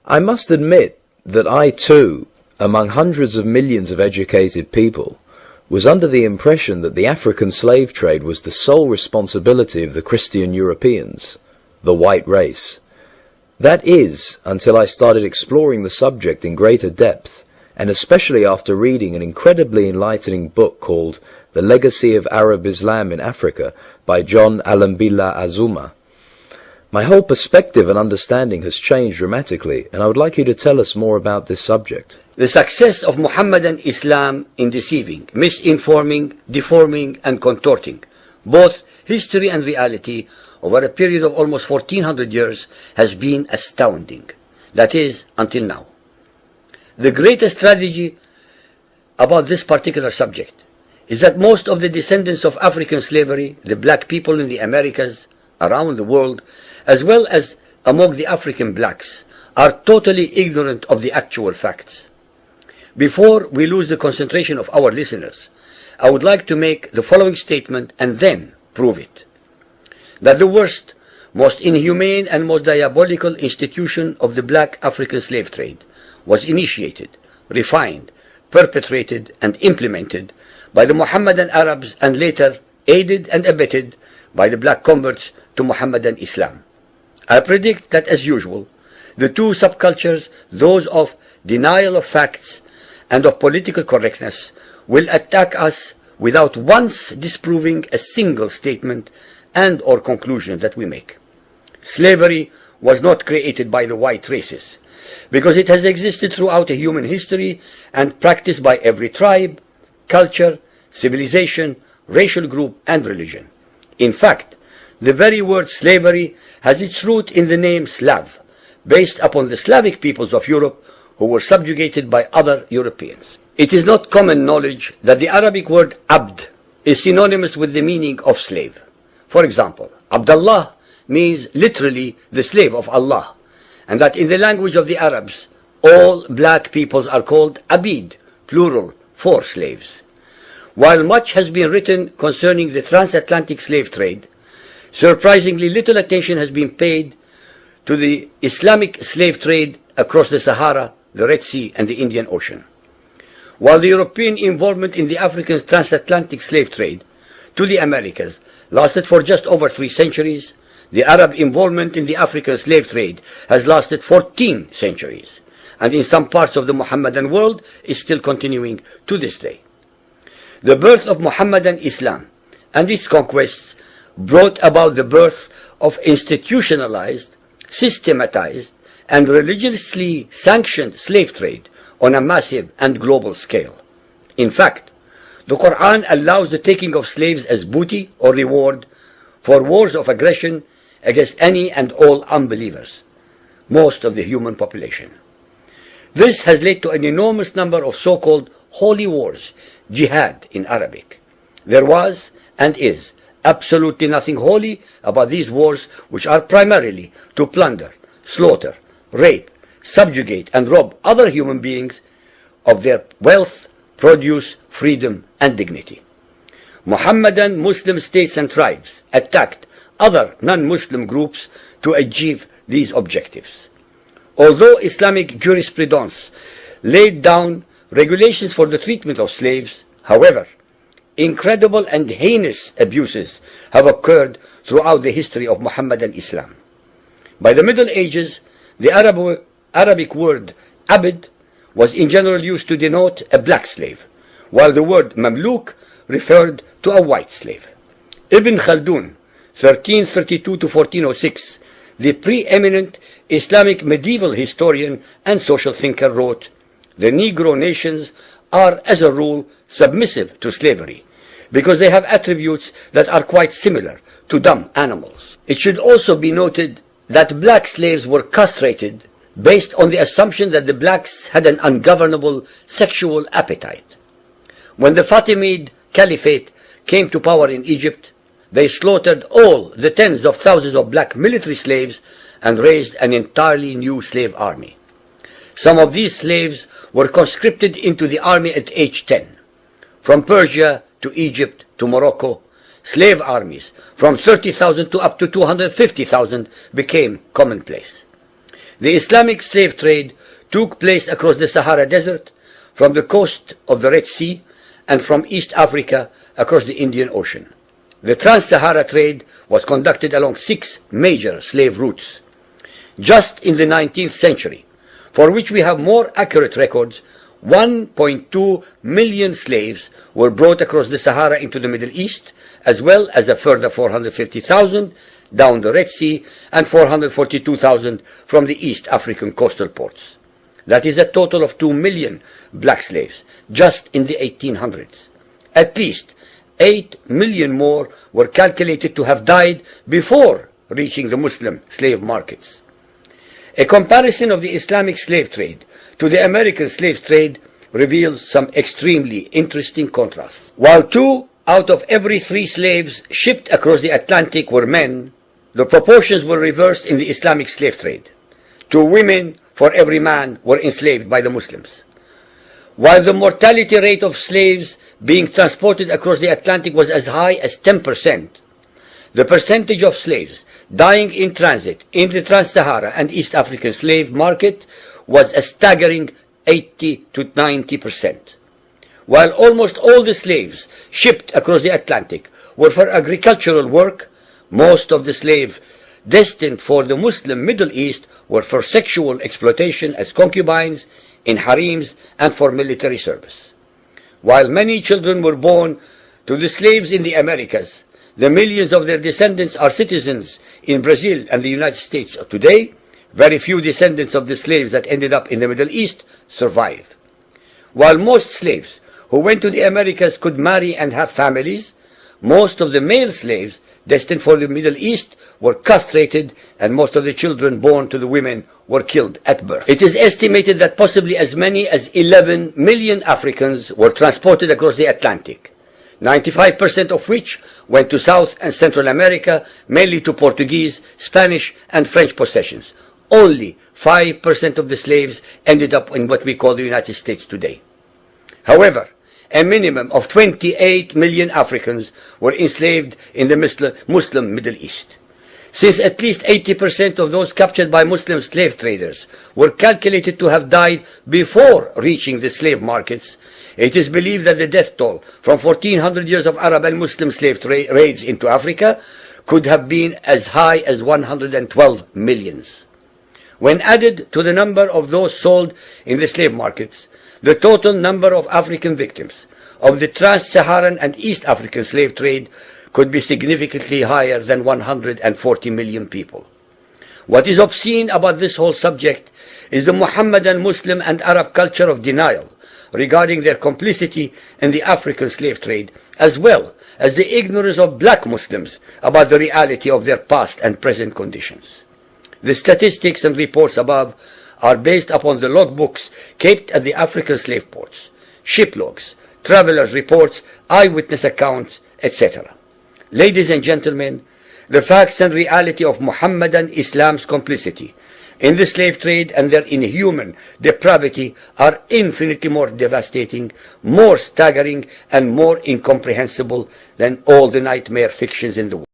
I must admit that I too, among hundreds of millions of educated people, was under the impression that the African slave trade was the sole responsibility of the Christian Europeans, the white race. That is, until I started exploring the subject in greater depth, and especially after reading an incredibly enlightening book called The Legacy of Arab Islam in Africa by John Alambila Azuma. My whole perspective and understanding has changed dramatically, and I would like you to tell us more about this subject. The success of Muhammadan Islam in deceiving, misinforming, deforming, and contorting both history and reality over a period of almost 1400 years has been astounding. That is, until now. The greatest tragedy about this particular subject is that most of the descendants of African slavery, the black people in the Americas, around the world, as well as among the African blacks, are totally ignorant of the actual facts. Before we lose the concentration of our listeners, I would like to make the following statement and then prove it. That the worst, most inhumane and most diabolical institution of the black African slave trade was initiated, refined, perpetrated, and implemented by the Mohammedan Arabs and later aided and abetted by the black converts to Mohammedan Islam. I predict that, as usual, the two subcultures, those of denial of facts and of political correctness, will attack us without once disproving a single statement and or conclusion that we make. Slavery was not created by the white races, because it has existed throughout human history and practiced by every tribe, culture, civilization, racial group, and religion. In fact, the very word slavery has its root in the name Slav, based upon the Slavic peoples of Europe who were subjugated by other Europeans. It is not common knowledge that the Arabic word abd is synonymous with the meaning of slave. For example, Abdullah means literally the slave of Allah, and that in the language of the Arabs, all black peoples are called abid, plural, for slaves. While much has been written concerning the transatlantic slave trade, surprisingly little attention has been paid to the Islamic slave trade across the Sahara, the Red Sea, and the Indian Ocean. While the European involvement in the African transatlantic slave trade to the Americas lasted for just over 3 centuries, the Arab involvement in the African slave trade has lasted 14 centuries, and in some parts of the Mohammedan world is still continuing to this day. The birth of Mohammedan Islam and its conquests brought about the birth of institutionalized, systematized, and religiously sanctioned slave trade on a massive and global scale. In fact, the Quran allows the taking of slaves as booty or reward for wars of aggression against any and all unbelievers, most of the human population. This has led to an enormous number of so-called holy wars, jihad in Arabic. There was and is absolutely nothing holy about these wars, which are primarily to plunder, slaughter, rape, subjugate, and rob other human beings of their wealth, produce, freedom, and dignity. Mohammedan Muslim states and tribes attacked other non-Muslim groups to achieve these objectives. Although Islamic jurisprudence laid down regulations for the treatment of slaves, however, incredible and heinous abuses have occurred throughout the history of Mohammedan Islam. By the Middle Ages, the Arabic word abd was in general used to denote a black slave, while the word mamluk referred to a white slave. Ibn Khaldun, 1332 to 1406, the preeminent Islamic medieval historian and social thinker, wrote, "The Negro nations are, as a rule, submissive to slavery, because they have attributes that are quite similar to dumb animals." It should also be noted that black slaves were castrated based on the assumption that the blacks had an ungovernable sexual appetite. When the Fatimid Caliphate came to power in Egypt, they slaughtered all the tens of thousands of black military slaves and raised an entirely new slave army. Some of these slaves were conscripted into the army at age 10. From Persia to Egypt to Morocco, slave armies from 30,000 to up to 250,000 became commonplace. The Islamic slave trade took place across the Sahara Desert, from the coast of the Red Sea, and from East Africa across the Indian Ocean. The trans-Sahara trade was conducted along 6 major slave routes. Just in the 19th century, for which we have more accurate records, 1.2 million slaves were brought across the Sahara into the Middle East, as well as a further 450,000 down the Red Sea and 442,000 from the East African coastal ports. That is a total of 2 million black slaves, just in the 1800s. At least 8 million more were calculated to have died before reaching the Muslim slave markets. A comparison of the Islamic slave trade to the American slave trade reveals some extremely interesting contrasts. While 2 out of every 3 slaves shipped across the Atlantic were men, the proportions were reversed in the Islamic slave trade. 2 women for every man were enslaved by the Muslims. While the mortality rate of slaves being transported across the Atlantic was as high as 10%, the percentage of slaves dying in transit in the Trans-Sahara and East African slave market was a staggering 80 to 90%. While almost all the slaves shipped across the Atlantic were for agricultural work, most of the slaves destined for the Muslim Middle East were for sexual exploitation as concubines, in harems, and for military service. While many children were born to the slaves in the Americas, the millions of their descendants are citizens in Brazil and the United States today. Very few descendants of the slaves that ended up in the Middle East survive. While most slaves who went to the Americas could marry and have families, most of the male slaves destined for the Middle East were castrated, and most of the children born to the women were killed at birth. It is estimated that possibly as many as 11 million Africans were transported across the Atlantic, 95% of which went to South and Central America, mainly to Portuguese, Spanish, and French possessions. Only 5% of the slaves ended up in what we call the United States today. However, a minimum of 28 million Africans were enslaved in the Muslim Middle East. Since at least 80% of those captured by Muslim slave traders were calculated to have died before reaching the slave markets, it is believed that the death toll from 1400 years of Arab and Muslim slave raids into Africa could have been as high as 112 millions. When added to the number of those sold in the slave markets, the total number of African victims of the trans-Saharan and East African slave trade could be significantly higher than 140 million people. What is obscene about this whole subject is the Muhammadan, Muslim, and Arab culture of denial regarding their complicity in the African slave trade, as well as the ignorance of black Muslims about the reality of their past and present conditions. The statistics and reports above are based upon the logbooks kept at the African slave ports, ship logs, travelers' reports, eyewitness accounts, etc. Ladies and gentlemen, the facts and reality of Muhammadan Islam's complicity in the slave trade and their inhuman depravity are infinitely more devastating, more staggering, and more incomprehensible than all the nightmare fictions in the world.